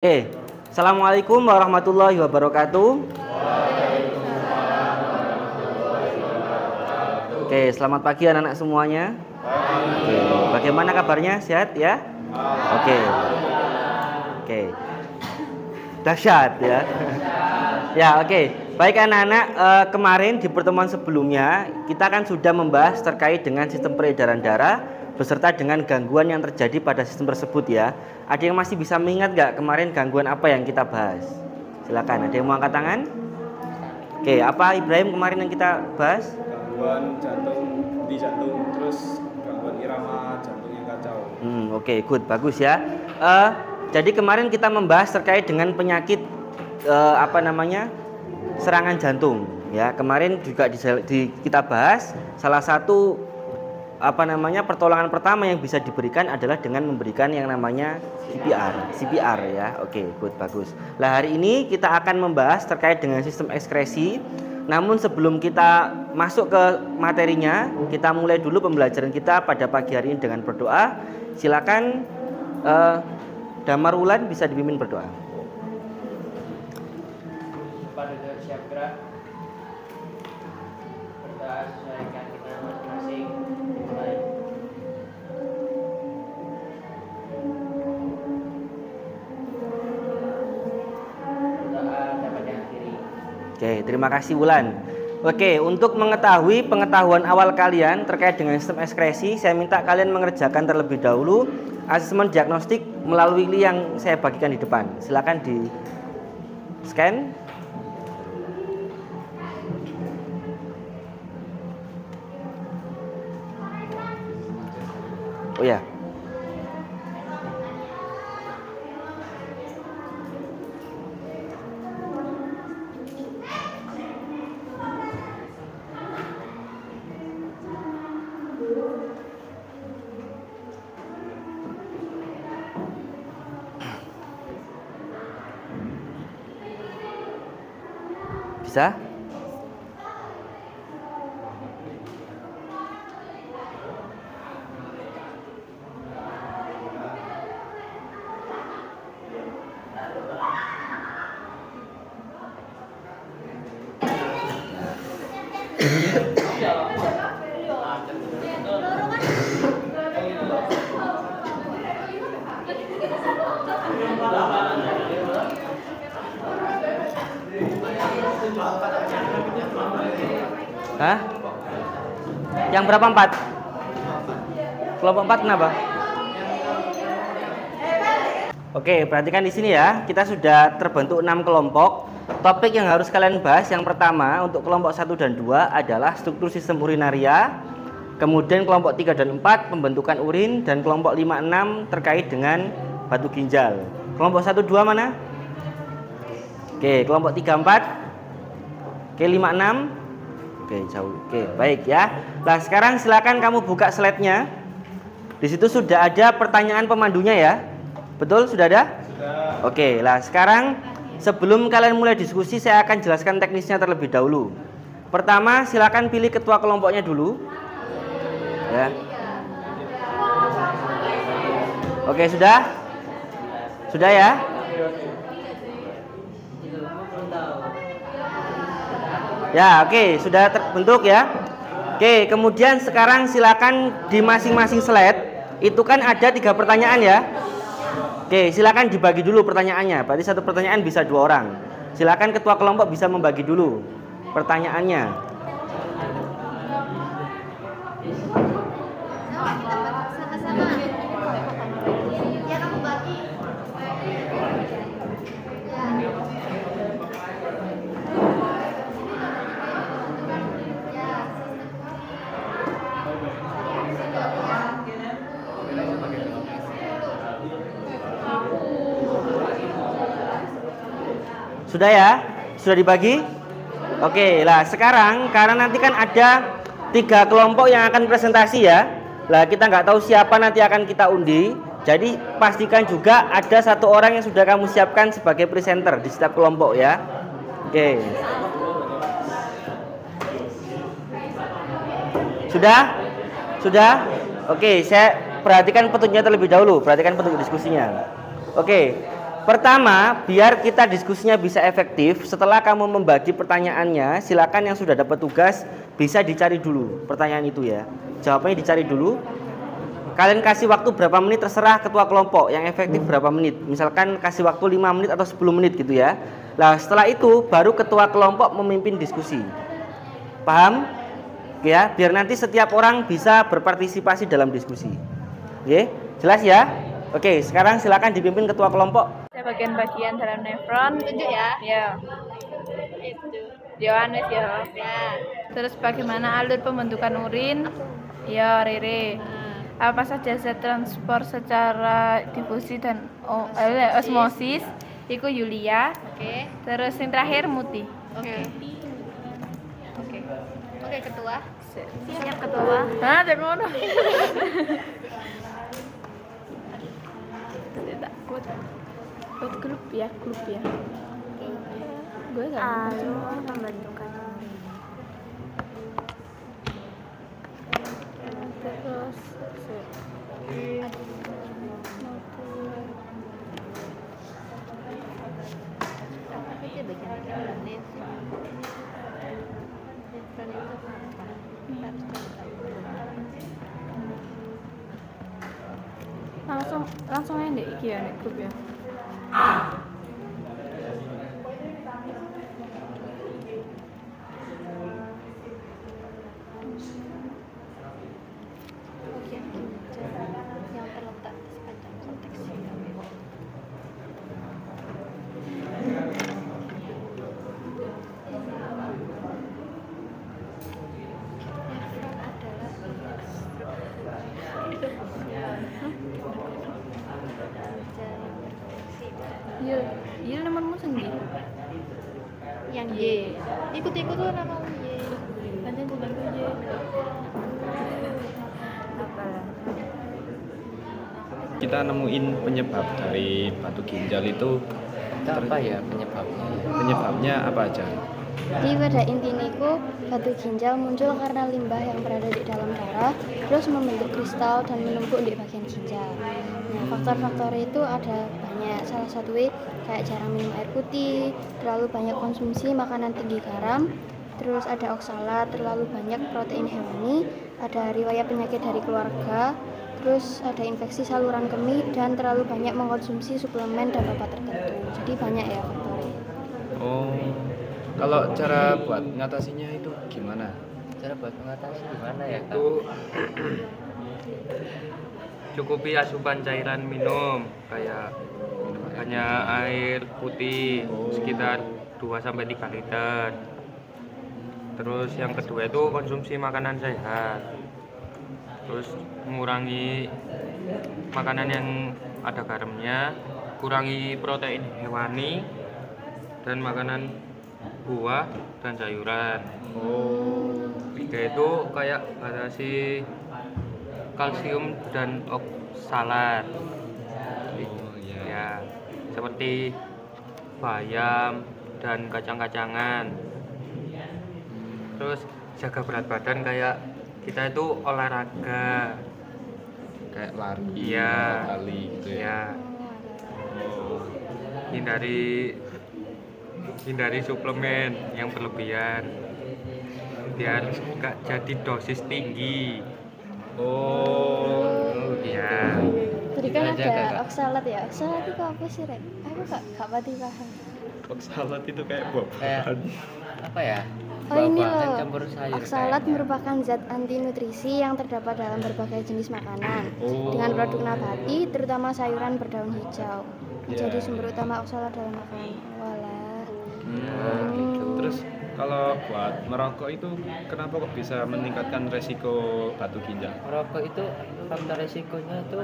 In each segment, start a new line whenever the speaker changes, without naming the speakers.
Assalamualaikum warahmatullahi wabarakatuh. Selamat pagi anak-anak semuanya. Bagaimana kabarnya? Sehat ya? Dahsyat ya. Baik anak-anak, kemarin di pertemuan sebelumnya kita kan sudah membahas terkait dengan sistem peredaran darah beserta dengan gangguan yang terjadi pada sistem tersebut ya. Ada yang masih bisa mengingat nggak kemarin gangguan apa yang kita bahas? Silakan, ada yang mau angkat tangan? Apa Ibrahim kemarin yang kita bahas?
Gangguan jantung, terus gangguan irama jantung yang kacau.
Good, bagus ya. Jadi kemarin kita membahas terkait dengan penyakit serangan jantung ya. Kemarin juga kita bahas salah satu pertolongan pertama yang bisa diberikan adalah dengan memberikan yang namanya CPR ya. Good, bagus. Nah, hari ini kita akan membahas terkait dengan sistem ekskresi. Namun sebelum kita masuk ke materinya, kita mulai dulu pembelajaran kita pada pagi hari ini dengan berdoa. Silakan Damar Wulan bisa dipimpin berdoa.
Pada siap gerak, berdoa sesuaikan kita masing-masing. Dimulai. Berdoa dapat diakhiri.
Terima kasih Wulan. Untuk mengetahui pengetahuan awal kalian terkait dengan sistem ekskresi, saya minta kalian mengerjakan terlebih dahulu asesmen diagnostik melalui link yang saya bagikan di depan. Silakan di scan. Bisa? Hah? Yang berapa 4? Kelompok 4 kenapa? Perhatikan di sini ya. Kita sudah terbentuk 6 kelompok. Topik yang harus kalian bahas yang pertama untuk kelompok 1 dan 2 adalah struktur sistem urinaria. Kemudian kelompok 3 dan 4 pembentukan urin, dan kelompok 5 6 terkait dengan batu ginjal. Kelompok 1 2 mana? Kelompok 3 4. 5 6. Jauh. Baik ya. Nah, sekarang silakan kamu buka slide-nya. Di situ sudah ada pertanyaan pemandunya ya. Betul, sudah ada?
Sudah.
Nah, sekarang sebelum kalian mulai diskusi, saya akan jelaskan teknisnya terlebih dahulu. Pertama, silakan pilih ketua kelompoknya dulu. Ya. Sudah? Sudah ya? Ya, sudah terbentuk ya. Kemudian sekarang silakan di masing-masing slide itu kan ada 3 pertanyaan ya. Silakan dibagi dulu pertanyaannya. Berarti satu pertanyaan bisa 2 orang. Silakan ketua kelompok bisa membagi dulu pertanyaannya. Sudah ya? Sudah dibagi? Lah sekarang karena nanti kan ada 3 kelompok yang akan presentasi ya. Lah kita nggak tahu siapa nanti akan kita undi. Jadi pastikan juga ada 1 orang yang sudah kamu siapkan sebagai presenter di setiap kelompok ya. Sudah? Saya perhatikan petunjuknya terlebih dahulu. Perhatikan petunjuk diskusinya. Pertama, biar kita diskusinya bisa efektif, setelah kamu membagi pertanyaannya, silakan yang sudah dapat tugas bisa dicari dulu pertanyaan itu ya. Jawabannya dicari dulu. Kalian kasih waktu berapa menit terserah ketua kelompok, yang efektif berapa menit. Misalkan kasih waktu 5 menit atau 10 menit gitu ya. Nah, setelah itu baru ketua kelompok memimpin diskusi. Paham? Ya, biar nanti setiap orang bisa berpartisipasi dalam diskusi. Oke, jelas ya? Oke, sekarang silakan dipimpin ketua kelompok.
Saya bagian dalam nefron.
Tunjuk ya.
Ya.
Itu.
Yohanes ya.
Ya.
Terus bagaimana alur pembentukan urin? Ya, Rere. Apa saja zat transport secara difusi dan osmosis? Iku Yulia.
Oke.
Terus yang terakhir Muti.
Oke.
Oke.
Oke, ketua.
Siap ketua. Hah, jangan ngono. Tidak kuat. Kuat grup ya. Gue enggak
Alur pembentukan
terus
itu bagian nefron. Nefron itu apa?
langsung aja deh iki ya nek grup ya.
Bagian ginjal yang terletak di sepanjang korteks. Nefron adalah
Iya nomormu sendiri.
yang Y. Ikut-ikut tuh nama Y.
Pancen jenengku Y. Apalah.
Kita nemuin penyebab dari batu ginjal itu.
Apa ya penyebabnya?
Penyebabnya apa aja?
Jadi pada intinya itu batu ginjal muncul karena limbah yang berada di dalam darah terus membentuk kristal dan menumpuk di bagian ginjal. Nah, faktor-faktor itu ada banyak. Salah satu kayak jarang minum air putih, terlalu banyak konsumsi makanan tinggi garam, terus ada oksalat, terlalu banyak protein hewani, ada riwayat penyakit dari keluarga, terus ada infeksi saluran kemih dan terlalu banyak mengkonsumsi suplemen dan obat tertentu. Jadi banyak ya faktornya.
Oh, kalau cara buat ngatasinya itu gimana?
Cara buat mengatasi gimana ya? Kak?
Itu cukupi asupan cairan minum kayak hanya air putih sekitar 2-3 liter. Terus yang kedua itu konsumsi makanan sehat. Terus mengurangi makanan yang ada garamnya, kurangi protein hewani dan makanan buah dan sayuran. Tiga itu kayak batasi kalsium dan oksalat. Ya, seperti bayam dan kacang-kacangan. Terus jaga berat badan kayak kita itu olahraga.
Kayak lari,
Iya.
berapa kali gitu ya?
Ya, hindari suplemen yang berlebihan biar nggak jadi dosis tinggi.
Oh,
Ya,
Tadi kan
Aja,
ada
Kakak.
oksalat ya. Oksalat itu apa sih, Rek? Aku gak pati paham.
oksalat itu kayak buah-buahan.
Kayak apa ya?
Oh ini
Buah-buahan
loh,
campur sayur
oksalat
kayaknya.
merupakan zat anti nutrisi yang terdapat dalam berbagai jenis makanan dengan produk nabati, terutama sayuran berdaun hijau. Jadi sumber utama oksalat dalam makanan. Walah.
Gitu.
Terus kalau buat merokok itu kenapa kok bisa meningkatkan resiko batu ginjal?
Merokok itu faktor resikonya itu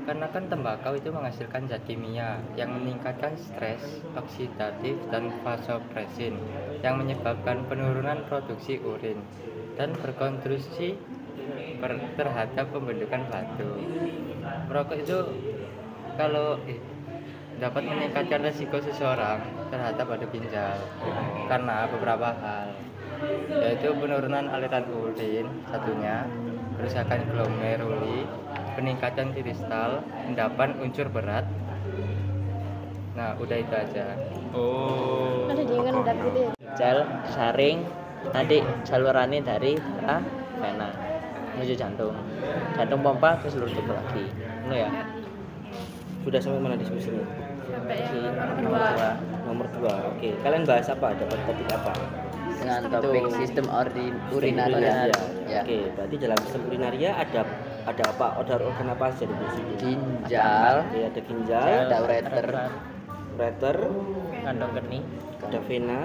karena kan tembakau itu menghasilkan zat kimia yang meningkatkan stres oksidatif dan vasopresin yang menyebabkan penurunan produksi urin dan berkontribusi terhadap pembentukan batu. Merokok itu kalau dapat meningkatkan resiko seseorang terhadap batu ginjal karena beberapa hal, yaitu penurunan aliran urin satunya, kerusakan glomeruli, peningkatan kristal, endapan unsur berat, Nah, udah itu aja.
Oh.
Ada di ngendap gitu ya.
Ginjal, saring, nanti salurannya dari vena menuju jantung. Jantung pompa ke seluruh tubuh lagi. Itu ya.
Sudah sampai mana diskusinya?
Sampai
Di
yang
nomor dua.
Nomor 2. Oke. Kalian bahas apa? Dapat topik apa?
Dengan topik sistem urinaria. Ya.
Oke, berarti dalam sistem urinaria ada apa? Ada organ apa saja di situ?
Ginjal,
Oke, ada ginjal,
ada ureter,
ureter,
kandung kemih,
ada vena.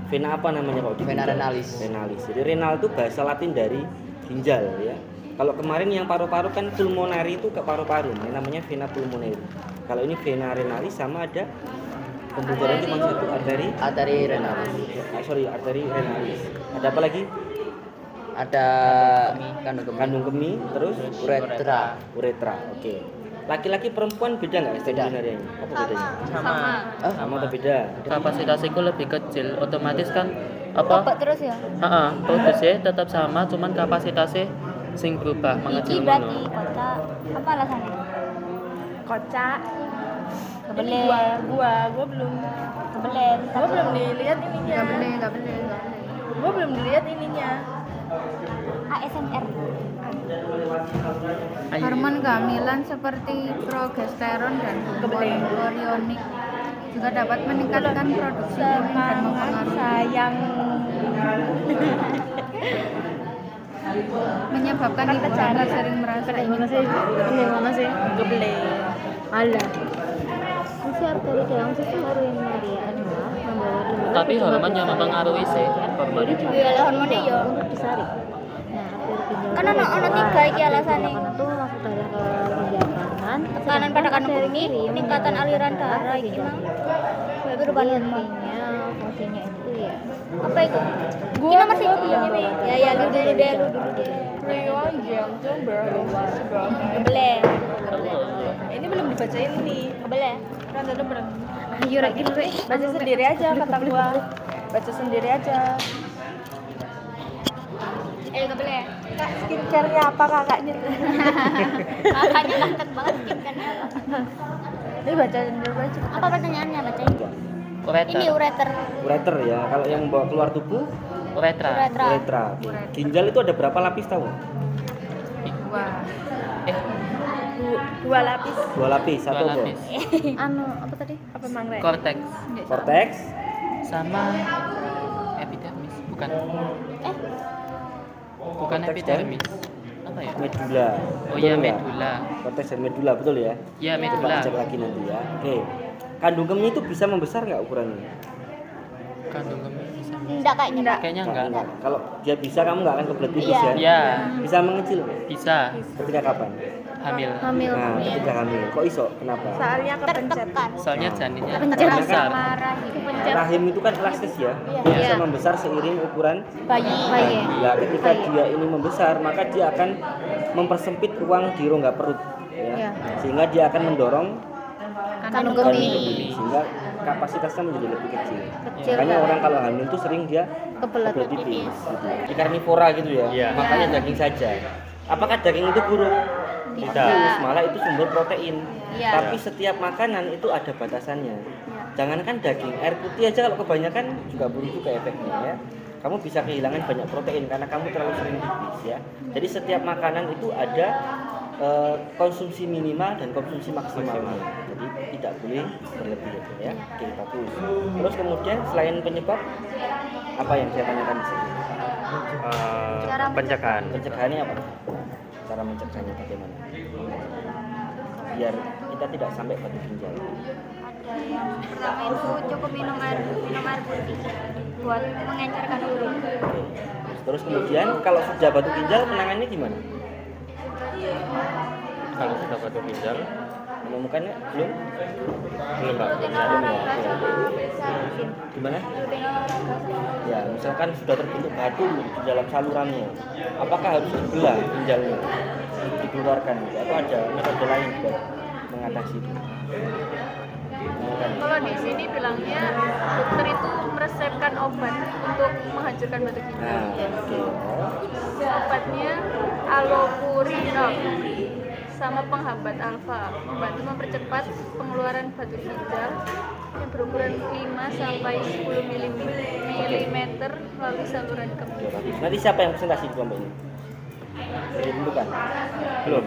Vena apa namanya kalau di
vena
ginjal?
renalis.
Renalis. Jadi renal itu bahasa Latin dari ginjal ya. Kalau kemarin yang paru-paru kan pulmonari itu ke paru-paru, ini namanya vena pulmonari. Kalau ini vena renalis sama ada pembubaran cuma satu
Arteri renalis.
arteri renalis. Ada apa lagi?
Ada kandung kemih,
Kandung kemih, terus
uretra.
uretra. Oke. Laki-laki perempuan beda nggak sistem
Beda.
urinarianya? Apa bedanya?
sama.
Sama atau beda?
Kapasitasnya itu lebih kecil, otomatis kan
Bapak terus ya.
produksinya tetap sama, cuman kapasitasnya sing berubah
Iki
mengecil
berarti
ngono.
kota apa alasannya?
Kocak.
Kebelet.
Gua belum
Kebelet.
dilihat ininya. Enggak boleh. Gua belum dilihat ininya.
ASMR.
Hormon kehamilan seperti progesteron dan hormon korionik juga dapat meningkatkan produksi janin dan mempengaruhi sayang menyebabkan ibu hamil sering merasa ingin
Gimana sih? Kebelet. Alah. Fungsi arteri dalam sistem urinaria adalah membawa darah
Tapi hormon yang mempengaruhi sih, hormon.
Iya, hormonnya ya untuk disaring. Nah, arteri ginjal. Kan ono 3 iki alasane. Karena tuh masuk darah ke ginjal kanan, tekanan pada kandung kemih, peningkatan aliran darah iki mah. Perubahan hormonnya, fungsinya itu ya. Apa itu? Gua nomor 1 ini. Ya, lu dulu deh. Kebelet.
ini belum dibacain nih.
Kebelet.
Ayo lagi baca sendiri aja kata gua. Baca sendiri aja.
Kebelet.
Kak, skincare-nya apa kakaknya?
Kakaknya mantep banget skincare-nya apa?
Ini baca sendiri aja.
Apa pertanyaannya bacain?
Ureter.
Ini ureter.
Ureter ya. Kalau yang membawa keluar tubuh
Uretra.
Uretra.
uretra. Oke. Ginjal itu ada berapa lapis tahu?
Dua lapis.
2 lapis, satu
Dua
apa?
lapis.
Anu, apa tadi?
Apa mangre?
Korteks
Cortex,
sama epidermis, bukan
Cortex
epidermis. Apa ya?
medula.
Oh iya,
Betul nggak?
medula.
Cortex dan medula, betul ya?
Iya,
Coba
medula.
cek lagi nanti ya. Oke. Kandung kemih itu bisa membesar nggak ukurannya?
Kandung kemih bisa.
Enggak kayaknya.
Kayaknya enggak.
Kalau dia bisa, kamu nggak akan kebelet pipis
Iya.
ya?
Iya,
Bisa mengecil
bisa.
ketika kapan?
Hamil.
Hamil.
Nah, ketika hamil. Kok iso? Kenapa?
Soalnya kepencet.
Tertekan.
Soalnya janinnya
Kepencet.
besar.
Rahim itu kan elastis ya. Dia
Iya.
bisa membesar seiring ukuran
Bayi.
Ya, ketika dia ini membesar, maka dia akan mempersempit ruang di rongga perut ya. Sehingga dia akan mendorong
Kandung
kandung
kemih.
kemih, sehingga kapasitasnya menjadi lebih kecil.
Kecil.
Makanya orang kalau hamil itu sering dia
Kebelet
kebelet pipis
pipis.
gitu. Di karnivora gitu ya.
Iya.
Makanya daging saja. Apakah daging itu buruk? Tidak. Malah itu sumber protein.
Iya.
Tapi setiap makanan itu ada batasannya. Jangankan daging, air putih aja kalau kebanyakan juga buruk juga efeknya ya. Kamu bisa kehilangan banyak protein karena kamu terlalu sering pipis ya. Jadi setiap makanan itu ada konsumsi minimal dan konsumsi maksimalnya. Jadi tidak boleh berlebih ya. Oke, bagus. Terus kemudian selain penyebab apa yang saya tanyakan di sini?
Pencegahan.
Pencegahannya apa? Cara mencegahnya bagaimana? Biar kita tidak sampai batu ginjal.
Ada yang pertama itu cukup minum air putih buat mengencerkan urin.
Oke. Terus kemudian kalau sudah batu ginjal penanganannya gimana?
Kalau sudah batu ginjal,
Menemukannya belum?
belum Pak.
Belum ya. Oke. Gimana? Ya, misalkan sudah terbentuk batu di dalam salurannya, apakah harus dibelah ginjalnya, dikeluarkan, atau ada metode lain buat mengatasi itu?
Kalau di sini bilangnya dokter itu meresepkan obat untuk menghancurkan batu ginjal.
Nah, oke.
Obatnya allopurinol bersama penghambat alfa, membantu mempercepat pengeluaran batu ginjal yang berukuran 5 sampai 10 mm melalui saluran kemih.
Nanti siapa yang presentasi di kelompok ini? Ditentukan? Belum.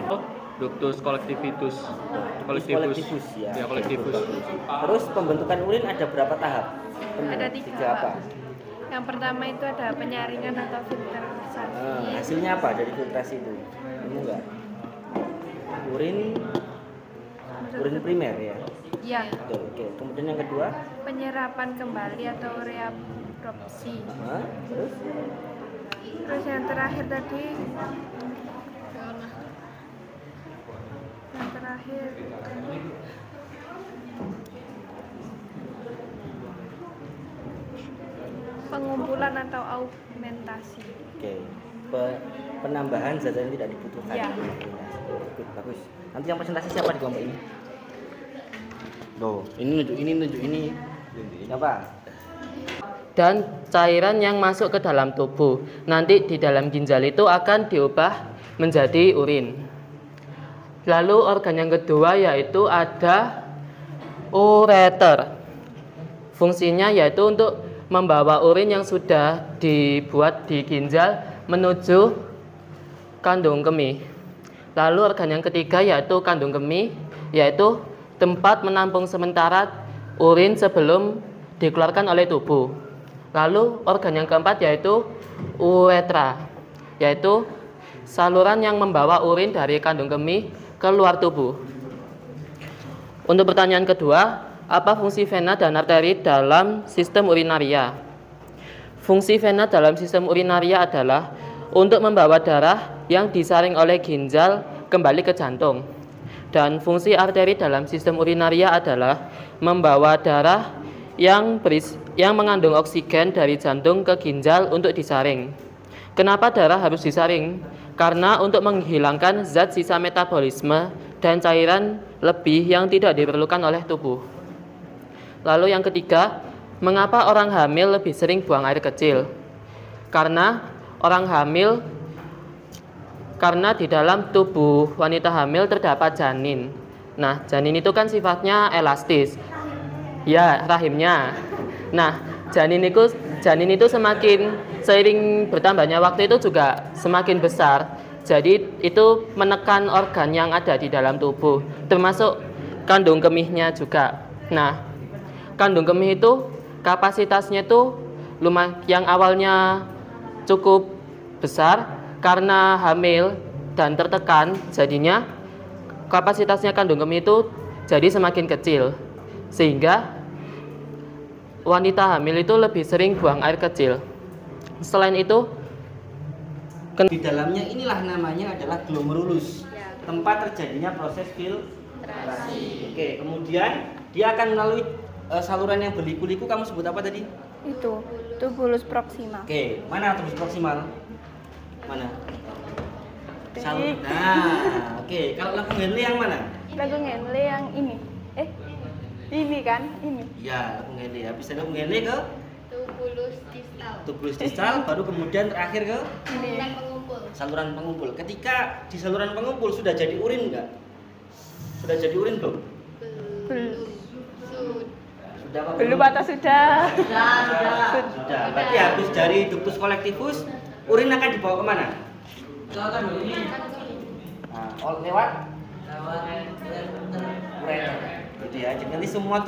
Ductus collectivus.
Kolektivus ya.
Ya, collectivus.
Terus pembentukan urin ada berapa tahap?
Ada tiga,
apa?
Yang pertama itu ada penyaringan atau filterisasi.
Hasilnya apa dari filtrasi itu? Kamu enggak? Urin primer ya.
Ya.
Betul, oke. Kemudian yang kedua?
Penyerapan kembali atau reabsorpsi.
Terus?
Terus yang terakhir tadi pengumpulan atau augmentasi.
Oke. Penambahan zat yang tidak dibutuhkan.
Ya.
Bagus. Nanti yang presentasi siapa di kelompok ini? Loh, ini nunjuk ini. Siapa?
Dan cairan yang masuk ke dalam tubuh nanti di dalam ginjal itu akan diubah menjadi urin. Lalu organ yang kedua yaitu ada ureter. Fungsinya yaitu untuk membawa urin yang sudah dibuat di ginjal menuju kandung kemih. Lalu organ yang ketiga yaitu kandung kemih, yaitu tempat menampung sementara urin sebelum dikeluarkan oleh tubuh. Lalu organ yang keempat yaitu uretra, yaitu saluran yang membawa urin dari kandung kemih keluar tubuh. Untuk pertanyaan kedua, apa fungsi vena dan arteri dalam sistem urinaria? Fungsi vena dalam sistem urinaria adalah untuk membawa darah yang disaring oleh ginjal kembali ke jantung. Dan fungsi arteri dalam sistem urinaria adalah membawa darah yang mengandung oksigen dari jantung ke ginjal untuk disaring. Kenapa darah harus disaring? Karena untuk menghilangkan zat sisa metabolisme dan cairan lebih yang tidak diperlukan oleh tubuh. Lalu yang ketiga, mengapa orang hamil lebih sering buang air kecil? Karena di dalam tubuh wanita hamil terdapat janin. Nah, janin itu kan sifatnya elastis. Ya, rahimnya. Nah, janin itu semakin seiring bertambahnya waktu itu juga semakin besar. Jadi itu menekan organ yang ada di dalam tubuh, termasuk kandung kemihnya juga. Nah, kandung kemih itu kapasitasnya itu yang awalnya cukup besar, karena hamil dan tertekan, jadinya kapasitasnya kandung kemih itu jadi semakin kecil, sehingga wanita hamil itu lebih sering buang air kecil. Selain itu,
di dalamnya inilah namanya adalah glomerulus, tempat terjadinya proses filtrasi. Oke, kemudian dia akan melalui saluran yang berliku-liku. Kamu sebut apa tadi?
Itu tubulus proximal.
Oke, mana tubulus proximal? Mana? Oke. Kalau lengkung Henle yang mana?
Lengkung Henle yang ini. Ini kan? Ini.
Iya, lengkung Henle. Habis lengkung Henle ke tubulus distal, baru kemudian terakhir ke saluran pengumpul. Ketika di saluran pengumpul sudah jadi urin enggak? Sudah jadi urin belum?
Belum.
Sudah apa?
Belum atau sudah?
Sudah. Berarti habis dari ductus collectivus, urin akan dibawa kemana? Nah, lewat ureter. Gitu ya. Jadi nanti semua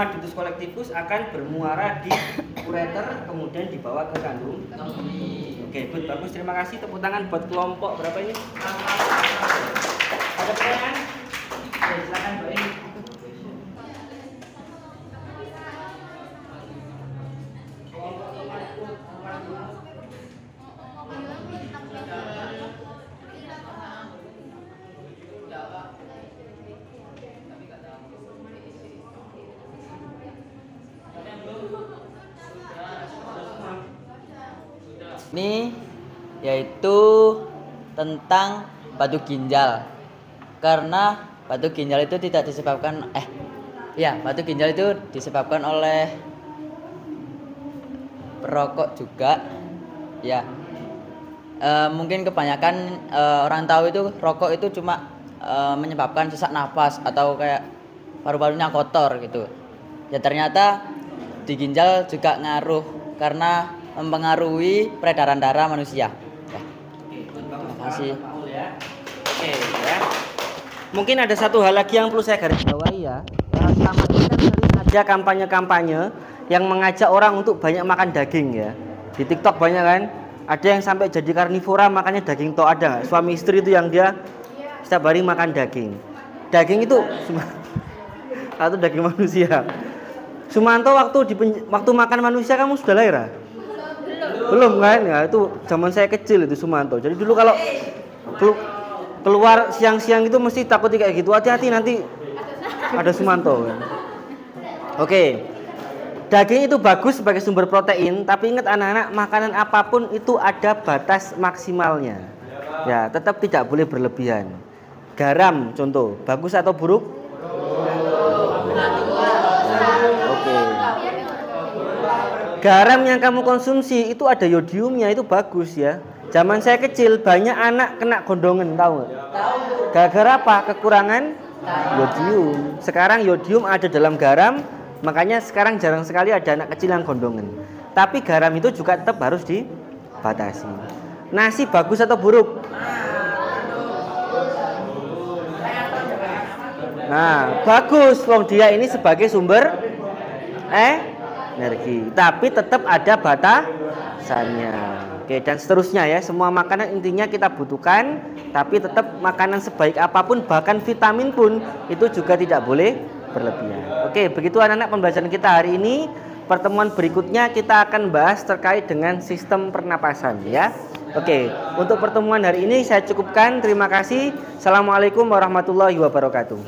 ductus collectivus akan bermuara di ureter, kemudian dibawa ke kandung. Oke, bagus. Terima kasih. Tepuk tangan buat kelompok berapa ini? Ada pertanyaan? Oke, silakan Mbak Ini.
Ini yaitu tentang batu ginjal. Karena batu ginjal itu tidak disebabkan batu ginjal itu disebabkan oleh perokok juga. Ya. Mungkin kebanyakan orang tahu itu rokok itu cuma menyebabkan sesak nafas atau kayak paru-parunya kotor gitu. Ya ternyata di ginjal juga ngaruh karena mempengaruhi peredaran darah manusia. Ya. Terima kasih.
Oke ya. Mungkin ada satu hal lagi yang perlu saya garis bawahi ya. Selama ini kan sering ada kampanye-kampanye yang mengajak orang untuk banyak makan daging ya. Di TikTok banyak kan. Ada yang sampai jadi karnivora makannya daging tok, ada nggak? Suami istri itu yang dia setiap hari makan daging. Daging itu atau daging manusia. Sumanto waktu makan manusia kamu sudah lahir? Belum kan? Ya itu zaman saya kecil itu Sumanto. Jadi dulu kalau keluar siang-siang itu mesti takut kayak gitu. Hati-hati nanti ada Sumanto. Oke. Daging itu bagus sebagai sumber protein, tapi ingat anak-anak, makanan apapun itu ada batas maksimalnya. Ya, tetap tidak boleh berlebihan. Garam contoh, bagus atau buruk? Oke. Garam yang kamu konsumsi itu ada yodiumnya, itu bagus ya. Zaman saya kecil banyak anak kena gondongan, tahu nggak? Gara-gara apa? Kekurangan yodium. Sekarang yodium ada dalam garam, makanya sekarang jarang sekali ada anak kecil yang gondongan. Tapi garam itu juga tetap harus dibatasi. Nasi bagus atau buruk? Nah, bagus, wong dia ini sebagai sumber energi, tapi tetap ada batasannya. Oke, dan seterusnya ya. Semua makanan intinya kita butuhkan, tapi tetap makanan sebaik apapun, bahkan vitamin pun itu juga tidak boleh berlebihan. Oke, begitu anak-anak pembelajaran kita hari ini. Pertemuan berikutnya kita akan bahas terkait dengan sistem pernapasan ya. Oke, untuk pertemuan hari ini saya cukupkan. Terima kasih. Assalamualaikum warahmatullahi wabarakatuh.